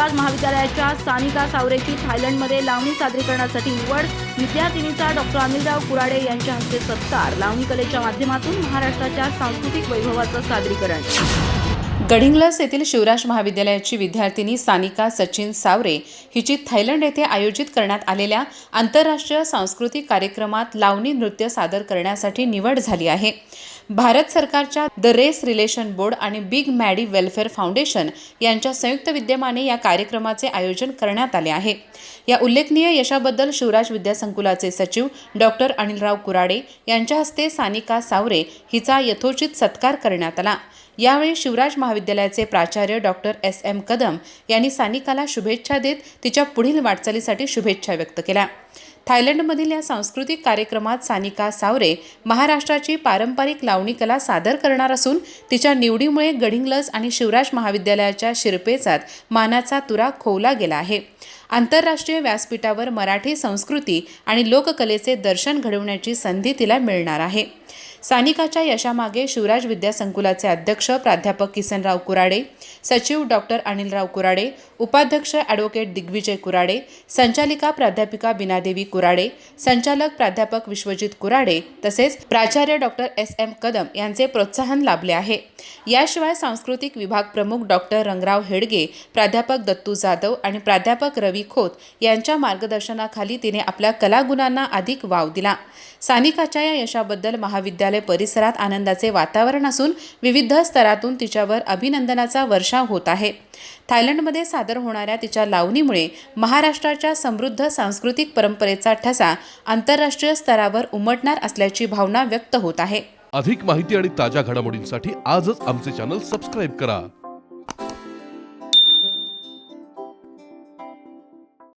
शिवराज महाविद्यालयाच्या सानिका सावरेची थायलंडमध्ये लावणी सादरीकरणासाठी निवड। विद्यार्थिनीचा डॉक्टर अनिलराव कुराडे यांच्या हस्ते सत्कार। लावणी कलेच्या माध्यमातून महाराष्ट्राच्या सांस्कृतिक वैभवाचं सादरीकरण। गडिंग्लज येथील शिवराज महाविद्यालयाची विद्यार्थिनी सानिका सचिन सावरे हिची थायलंड येथे आयोजित करण्यात आलेल्या आंतरराष्ट्रीय सांस्कृतिक कार्यक्रमात लावणी नृत्य सादर करण्यासाठी निवड झाली आहे। भारत सरकारच्या द रेस रिलेशन बोर्ड आणि बिग मॅडी वेलफेअर फाउंडेशन यांच्या संयुक्त विद्यमाने या कार्यक्रमाचे आयोजन करण्यात आले आहे। या उल्लेखनीय यशाबद्दल शिवराज विद्यासंकुलाचे सचिव डॉक्टर अनिलराव कुराडे यांच्या हस्ते सानिका सावरे हिचा यथोचित सत्कार करण्यात आला। यावेळी शिवराज महाविद्यालयाचे प्राचार्य डॉक्टर SM कदम यांनी सानिकाला शुभेच्छा देत तिच्या पुढील वाटचालीसाठी शुभेच्छा व्यक्त केल्या। थायलंडमधील या सांस्कृतिक कार्यक्रमात सानिका सावरे महाराष्ट्राची पारंपरिक लावणी कला सादर करणार असून तिच्या निवडीमुळे गडिंग्लज आणि शिवराज महाविद्यालयाच्या शिरपेचात मानाचा तुरा खोवला गेला आहे। आंतरराष्ट्रीय व्यासपीठावर मराठी संस्कृती आणि लोककलेचे दर्शन घडवण्याची संधी तिला मिळणार आहे। सानिकाच्या यशामागे शिवराज विद्यासंकुलाचे अध्यक्ष प्राध्यापक किसनराव कुराडे, सचिव डॉक्टर अनिलराव कुराडे, उपाध्यक्ष ॲडव्होकेट दिग्विजय कुराडे, संचालिका प्राध्यापिका बिनादेवी कुराडे, संचालक प्राध्यापक विश्वजित कुराडे तसेच प्राचार्य डॉक्टर SM कदम यांचे प्रोत्साहन लाभले आहे। याशिवाय सांस्कृतिक विभाग प्रमुख डॉक्टर रंगराव हेडगे, प्राध्यापक दत्तू जाधव आणि प्राध्यापक रवी खोत यांच्या मार्गदर्शनाखाली तिने आपल्या कलागुणांना अधिक वाव दिला। सानिकाच्या या यशाबद्दल महाविद्यालय परिसरात आनंदाचे वातावरण असून विविध स्तरातून तिच्यावर अभिनंदनाचा वर्षाव होत आहे। थायलंडमध्ये सादर होणाऱ्या तिच्या लावणीमुळे महाराष्ट्राच्या समृद्ध सांस्कृतिक परंपरेचा ठसा आंतरराष्ट्रीय स्तरावर उमटणार असल्याची भावना व्यक्त होत आहे। अधिक माहिती आणि ताज्या घडामोडींसाठी आजच आमचे चॅनल सबस्क्राइब करा।